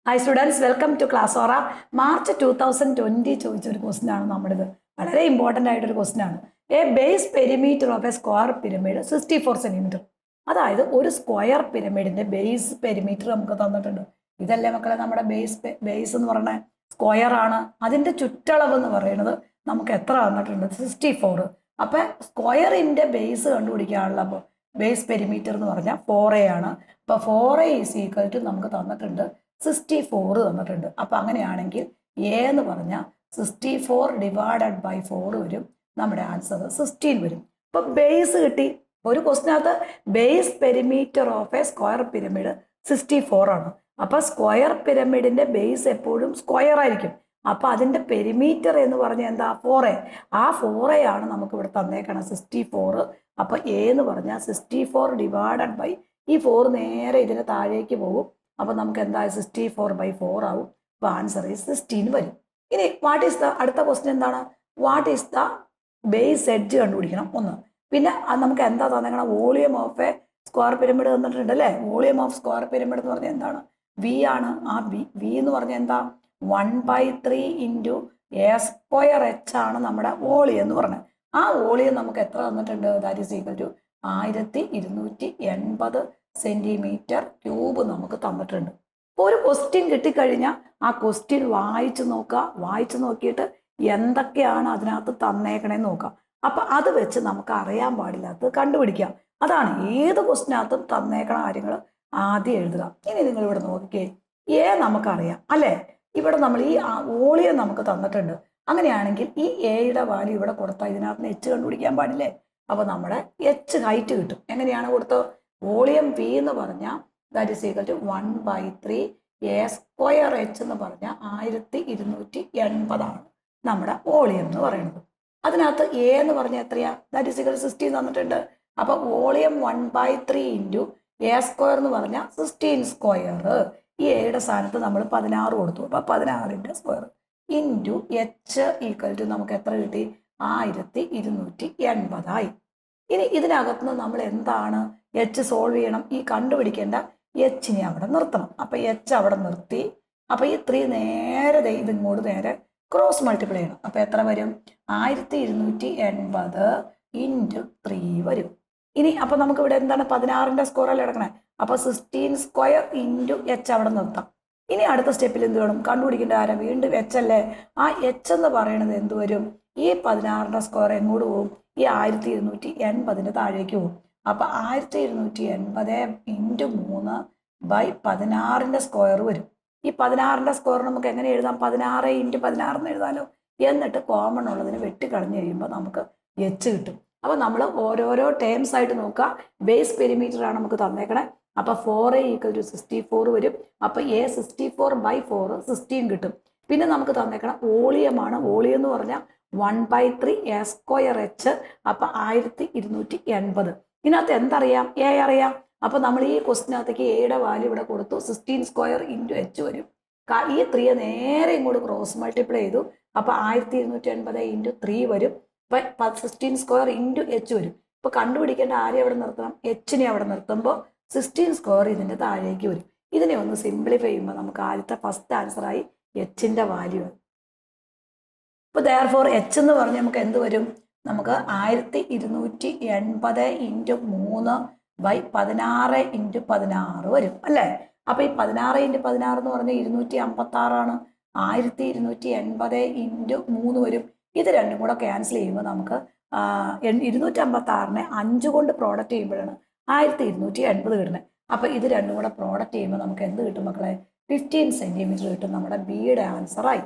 Hi students, welcome to class ഓറ. March 2020 ചോദിച്ചൊരു question ആണ് നമ്മുടേത്. വളരെ ഇമ്പോർട്ടൻ്റ് ആയിട്ടൊരു ക്വസ്റ്റ്യൻ ആണ്. A base perimeter of a square pyramid 64 centimetre. അതായത് ഒരു സ്ക്വയർ പിരമിഡിന്റെ ബേസ് പെരിമീറ്റർ നമുക്ക് തന്നിട്ടുണ്ട്. ഇതല്ലേ മക്കളെ നമ്മുടെ ബേസ് എന്ന് പറയുന്നത് സ്ക്വയർ ആണ്. അതിന്റെ ചുറ്റളവ് എന്ന് പറയുന്നത് നമുക്ക് എത്ര തന്നിട്ടുണ്ട്? 64. അപ്പൊ സ്ക്വയറിന്റെ ബേസ് കണ്ടുപിടിക്കാനുള്ള ബേസ് പെരിമീറ്റർ എന്ന് പറഞ്ഞാൽ 4a ആണ്. അപ്പൊ 4a ഈസ് ഈക്വൽ ടു നമുക്ക് തന്നിട്ടുണ്ട് 64 തന്നിട്ടുണ്ട്. അപ്പൊ അങ്ങനെയാണെങ്കിൽ എ എന്ന് പറഞ്ഞാൽ 64 ഡിവൈഡഡ് ബൈ 4 വരും. നമ്മുടെ ആൻസർ 16 വരും. ഇപ്പൊ ബേസ് കിട്ടി. ഒരു ക്വസ്റ്റിനകത്ത് base perimeter of a square pyramid 64 ആണ്. അപ്പൊ സ്ക്വയർ പിരമിഡിന്റെ ബേസ് എപ്പോഴും സ്ക്വയർ ആയിരിക്കും. അപ്പൊ അതിന്റെ പെരിമീറ്റർ എന്ന് പറഞ്ഞാൽ എന്താ? 4a. ആ 4a ആണ് നമുക്ക് ഇവിടെ തന്നേക്കണം 64. അപ്പൊ എ എന്ന് പറഞ്ഞാൽ 64 ഡിവൈഡഡ് ബൈ ഈ 4 നേരെ ഇതിന് താഴേക്ക് പോകും. അപ്പൊ നമുക്ക് എന്താ? 64/4 ആവും. അപ്പൊ ആൻസർ ഈസ് 16 വരും. ഇനി വാട്ട് ഈസ് ദ അടുത്ത ക്വസ്റ്റ്യൻ എന്താണ്? What is the base edge കണ്ടുപിടിക്കണം ഒന്ന്. പിന്നെ നമുക്ക് എന്താ തന്നേക്കണം? Volume of a square pyramid തന്നിട്ടുണ്ട് അല്ലേ? വോളിയം ഓഫ് സ്ക്വയർ പിരമിഡ് എന്ന് പറഞ്ഞാൽ എന്താണ്? വി ആണ്. ആ വി എന്ന് പറഞ്ഞാൽ എന്താ? 1/3 ഇൻറ്റു എ സ്ക്വയർ എച്ച് ആണ് നമ്മുടെ വോളിയം എന്ന് പറഞ്ഞത്. ആ വോളിയം നമുക്ക് എത്ര തന്നിട്ടുണ്ട്? That is equal to 1280 centimetre cube നമുക്ക് തന്നിട്ടുണ്ട്. അപ്പോൾ ഒരു ക്വസ്റ്റ്യൻ കിട്ടിക്കഴിഞ്ഞാൽ ആ ക്വസ്റ്റ്യൻ വായിച്ചു നോക്കുക. വായിച്ചു നോക്കിയിട്ട് എന്തൊക്കെയാണ് അതിനകത്ത് തന്നേക്കണേന്ന് നോക്കാം. അപ്പൊ അത് വെച്ച് നമുക്ക് അറിയാൻ പാടില്ലാത്തത് കണ്ടുപിടിക്കാം. അതാണ് ഏത് ക്വസ്റ്റ്യനകത്തും തന്നേക്കണ കാര്യങ്ങൾ ആദ്യം എഴുതുക. ഇനി നിങ്ങൾ ഇവിടെ നോക്കിക്കേ, എ നമുക്കറിയാം അല്ലേ? ഇവിടെ നമ്മൾ ഈ വോളിയം നമുക്ക് തന്നിട്ടുണ്ട്. അങ്ങനെയാണെങ്കിൽ ഈ എയുടെ വാല്യൂ ഇവിടെ കൊടുത്താൽ ഇതിനകത്ത് എച്ച് കണ്ടുപിടിക്കാൻ പാടില്ലേ? അപ്പൊ നമ്മുടെ എച്ച് ഹൈറ്റ് കിട്ടും. എങ്ങനെയാണ് കൊടുത്തത്? വോളിയം വി എന്ന് പറഞ്ഞാൽ that is equal to 1/3 A square H എന്ന് പറഞ്ഞാൽ 1280 ആണ് നമ്മുടെ വോളിയം എന്ന് പറയുന്നത്. അതിനകത്ത് എ എന്ന് പറഞ്ഞാൽ എത്രയാ? ദാറ്റ് ഈസ് ഈക്വൽ 16 തന്നിട്ടുണ്ട്. അപ്പൊ വോളിയം 1/3 ഇൻറ്റു എ സ്ക്വയർ എന്ന് പറഞ്ഞാൽ 16 സ്ക്വയർ. ഈ എയുടെ സ്ഥാനത്ത് നമ്മൾ 16 കൊടുത്തു. അപ്പൊ 16ന്റെ square into H equal to നമുക്ക് എത്ര കിട്ടി? 1280 ആയി. ഇനി ഇതിനകത്തുനിന്ന് നമ്മൾ എന്താണ് എച്ച് സോൾവ് ചെയ്യണം? ഈ കണ്ടുപിടിക്കേണ്ട എച്ചിനെ അവിടെ നിർത്തണം. അപ്പൊ എച്ച് അവിടെ നിർത്തി. അപ്പൊ ഈ 3 നേരെ ഇതിങ്ങോട്ട് നേരെ ക്രോസ് മൾട്ടിപ്ലൈ ചെയ്യണം. അപ്പൊ എത്ര വരും? 1280 ഇൻറ്റു 3 വരും. ഇനി അപ്പൊ നമുക്ക് ഇവിടെ എന്താണ്? 16ന്റെ സ്ക്വയർ അല്ലേ എടുക്കണേ? അപ്പൊ 16 സ്ക്വയർ ഇൻറ്റു എച്ച് അവിടെ നിർത്താം. ഇനി അടുത്ത സ്റ്റെപ്പിൽ എന്ത് വേണം? കണ്ടുപിടിക്കേണ്ട ആരാ? വീണ്ടും എച്ച് അല്ലേ? ആ എച്ച് എന്ന് പറയുന്നത് എന്ത് വരും? ഈ 16ന്റെ സ്ക്വയർ എങ്ങോട്ട് പോകും? ഈ 1280ന്റെ താഴേക്ക് പോകും. അപ്പൊ 1280 ഇൻറ്റു 3/16ന്റെ സ്ക്വയർ വരും. ഈ 16ന്റെ സ്ക്വയർ നമുക്ക് എങ്ങനെ എഴുതാം? 16 ഇൻറ്റു 16 എന്ന് എഴുതാലോ. എന്നിട്ട് കോമൺ ഉള്ളതിന് വെട്ടിക്കളഞ്ഞ് കഴിയുമ്പോൾ നമുക്ക് എച്ച് കിട്ടും. അപ്പൊ നമ്മൾ ഓരോരോ ടേംസ് ആയിട്ട് നോക്കുക. ബേസ് പെരിമീറ്റർ ആണ് നമുക്ക് തന്നേക്കണേ. അപ്പൊ 4a ഈക്വൽ ടു 64 വരും. അപ്പൊ എ 64/4 16 കിട്ടും. പിന്നെ നമുക്ക് തന്നേക്കണം വോളിയമാണ്. വോളിയം എന്ന് പറഞ്ഞാൽ 1/3 എ സ്ക്വയർ എച്ച്. അപ്പൊ 1280. ഇതിനകത്ത് എന്തറിയാം? എ അറിയാം. അപ്പൊ നമ്മൾ ഈ ക്വസ്റ്റിനകത്തേക്ക് എയുടെ വാല്യൂ ഇവിടെ കൊടുത്തു. 16 സ്ക്വയർ ഇൻറ്റു എച്ച് വരും. ഈ 3 നേരെ ഇങ്ങോട്ട് ക്രോസ് മൾട്ടിപ്ലൈ ചെയ്തു. അപ്പൊ 1280 ഇൻറ്റു 3 വരും. 16 സ്ക്വയർ ഇൻറ്റു എച്ച് വരും. ഇപ്പൊ കണ്ടുപിടിക്കേണ്ട ആരെ അവിടെ നിർത്തണം? എച്ചിനെ അവിടെ നിർത്തുമ്പോൾ 16 സ്ക്വയർ ഇതിന്റെ താഴേക്ക് വരും. ഇതിനെ ഒന്ന് സിംപ്ലിഫൈ ചെയ്യുമ്പോൾ നമുക്ക് ആദ്യത്തെ ഫസ്റ്റ് ആൻസറായി എച്ചിന്റെ വാല്യൂ. ഇപ്പൊ ദെയർഫോർ എച്ച് എന്ന് പറഞ്ഞാൽ നമുക്ക് എന്ത് വരും? നമുക്ക് 1280 ഇൻറ്റു 3/16 ഇൻറ്റു 16 വരും അല്ലേ? അപ്പൊ ഈ 16 ഇൻറ്റു 16 എന്ന് പറഞ്ഞാൽ 256 ആണ്. 1280 ഇൻറ്റു 3 വരും. ഇത് രണ്ടും കൂടെ ക്യാൻസൽ ചെയ്യുമ്പോൾ നമുക്ക് 256നെ 5 കൊണ്ട് പ്രോഡക്റ്റ് ചെയ്യുമ്പോഴാണ് 1280 കിട്ടുന്നത്. അപ്പൊ ഇത് രണ്ടും കൂടെ പ്രോഡക്റ്റ് ചെയ്യുമ്പോൾ നമുക്ക് എന്ത് കിട്ടും മക്കളെ? 15 സെന്റിമീറ്റർ കിട്ടും. നമ്മുടെ ബിയുടെ ആൻസറായി.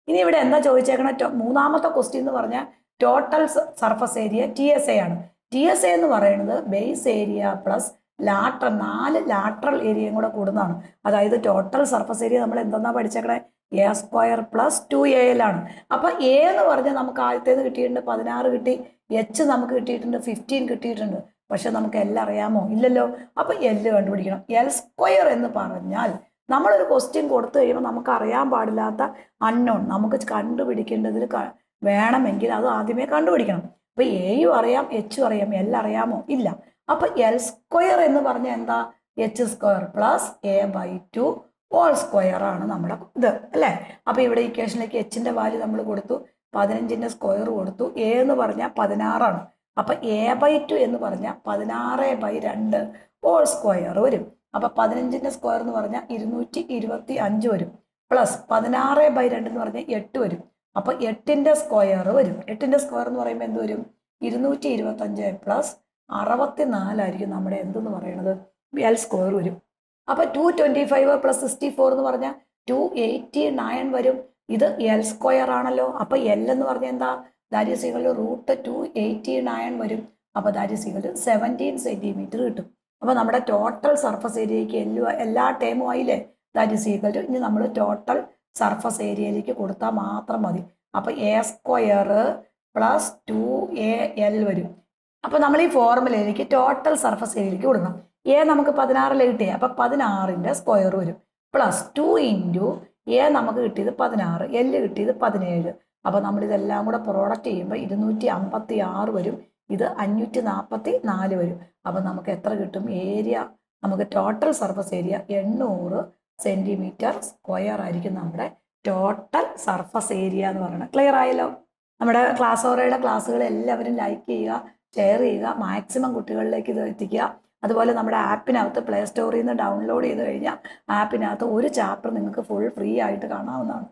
ഇനി ഇവിടെ എന്താ ചോദിച്ചേക്കണ? മൂന്നാമത്തെ ക്വസ്റ്റ്യൻ എന്ന് പറഞ്ഞാൽ ടോട്ടൽ സർഫസ് ഏരിയ TSA ആണ്. TSA എന്ന് പറയുന്നത് ബേസ് ഏരിയ പ്ലസ് 4 ലാറ്ററൽ ഏരിയയും കൂടെ കൂടുന്നതാണ്. അതായത് ടോട്ടൽ സർഫസ് ഏരിയ നമ്മൾ എന്തെന്നാ പഠിച്ചേക്കണേ? എ സ്ക്വയർ പ്ലസ് 2AL ആണ്. അപ്പൊ എ എന്ന് പറഞ്ഞാൽ നമുക്ക് ആദ്യത്തേത് കിട്ടിയിട്ടുണ്ട് 16 കിട്ടി. എച്ച് നമുക്ക് കിട്ടിയിട്ടുണ്ട് 15 കിട്ടിയിട്ടുണ്ട്. പക്ഷെ നമുക്ക് എൽ അറിയാമോ? ഇല്ലല്ലോ. അപ്പൊ എൽ കണ്ടുപിടിക്കണം. എൽ സ്ക്വയർ എന്ന് പറഞ്ഞാൽ നമ്മളൊരു ക്വസ്റ്റ്യൻ കൊടുത്തു കഴിയുമ്പോൾ നമുക്ക് അറിയാൻ പാടില്ലാത്ത അൺനോൺ നമുക്ക് കണ്ടുപിടിക്കേണ്ടതിൽ വേണമെങ്കിൽ അത് ആദ്യമേ കണ്ടുപിടിക്കണം. അപ്പൊ എയും അറിയാം, എച്ചും അറിയാം. എൽ അറിയാമോ? ഇല്ല. അപ്പൊ എൽ സ്ക്വയർ എന്ന് പറഞ്ഞാൽ എന്താ? H square plus A/2 whole square ആണ് നമ്മുടെ ഇത് അല്ലേ. അപ്പോൾ ഇവിടെ ഇക്വേഷനിലേക്ക് എച്ചിൻ്റെ വാല്യൂ നമ്മൾ കൊടുത്തു, 15ൻ്റെ സ്ക്വയർ കൊടുത്തു. എ എന്ന് പറഞ്ഞാൽ 16ആണ്. അപ്പം a/2 എന്ന് പറഞ്ഞാൽ 16/2 ഹോൾ സ്ക്വയർ വരും. അപ്പം 15ൻ്റെ സ്ക്വയർ എന്ന് പറഞ്ഞാൽ 225 വരും. പ്ലസ് 16/2 എന്ന് പറഞ്ഞാൽ 8 വരും. അപ്പോൾ 8ൻ്റെ സ്ക്വയർ വരും. 8ൻ്റെ സ്ക്വയർ എന്ന് പറയുമ്പോൾ എന്ത് വരും? 225 പ്ലസ് 64 ആയിരിക്കും നമ്മുടെ എന്തെന്ന് പറയുന്നത് എൽ സ്ക്വയർ വരും. അപ്പോൾ 225 പ്ലസ് 64 എന്ന് പറഞ്ഞാൽ 289 വരും. ഇത് എൽ സ്ക്വയർ ആണല്ലോ. അപ്പോൾ എൽ എന്ന് പറഞ്ഞാൽ എന്താ? ദാറ്റ് ഈസ് ഈക്വൽ ടു √289 വരും. അപ്പോൾ that is equal to 17 centimetre കിട്ടും. അപ്പോൾ നമ്മുടെ ടോട്ടൽ സർഫസ് ഏരിയയ്ക്ക് എല്ലാ ടേമും ആയില്ലേ? ദാറ്റ് ഈസ് ഈക്വൽ ടു, ഇനി നമ്മൾ ടോട്ടൽ സർഫസ് ഏരിയയിലേക്ക് കൊടുത്താൽ മാത്രം മതി. അപ്പോൾ എ സ്ക്വയർ പ്ലസ് 2AL വരും. അപ്പോൾ നമ്മൾ ഈ ഫോർമുലയിലേക്ക് ടോട്ടൽ സർഫസ് ഏരിയയിലേക്ക് കൊടുക്കണം. എ നമുക്ക് 16 കിട്ടിയത്, അപ്പോൾ 16ൻ്റെ സ്ക്വയർ വരും. പ്ലസ് 2 ഇൻറ്റു എ നമുക്ക് കിട്ടിയത് 16, എൽ കിട്ടിയത് 17. അപ്പോൾ നമ്മളിതെല്ലാം കൂടെ പ്രോഡക്റ്റ് ചെയ്യുമ്പോൾ 256 വരും. ഇത് 544 വരും. അപ്പോൾ നമുക്ക് എത്ര കിട്ടും? ഏരിയ നമുക്ക് total surface area 800 centimetre square ആയിരിക്കും നമ്മുടെ ടോട്ടൽ സർഫസ് ഏരിയ എന്ന് പറയുന്നത്. ക്ലിയർ ആയല്ലോ? നമ്മുടെ ക്ലാസ് ഓറയുടെ ക്ലാസ്സുകൾ എല്ലാവരും ലൈക്ക് ചെയ്യുക, ഷെയർ ചെയ്യുക, മാക്സിമം കുട്ടികളിലേക്ക് ഇത് എത്തിക്കുക. അതുപോലെ നമ്മുടെ ആപ്പിനകത്ത് പ്ലേ സ്റ്റോറിൽ നിന്ന് ഡൗൺലോഡ് ചെയ്ത് കഴിഞ്ഞാൽ ആപ്പിനകത്ത് ഒരു ചാപ്റ്റർ നിങ്ങൾക്ക് ഫുൾ ഫ്രീ ആയിട്ട് കാണാവുന്നതാണ്.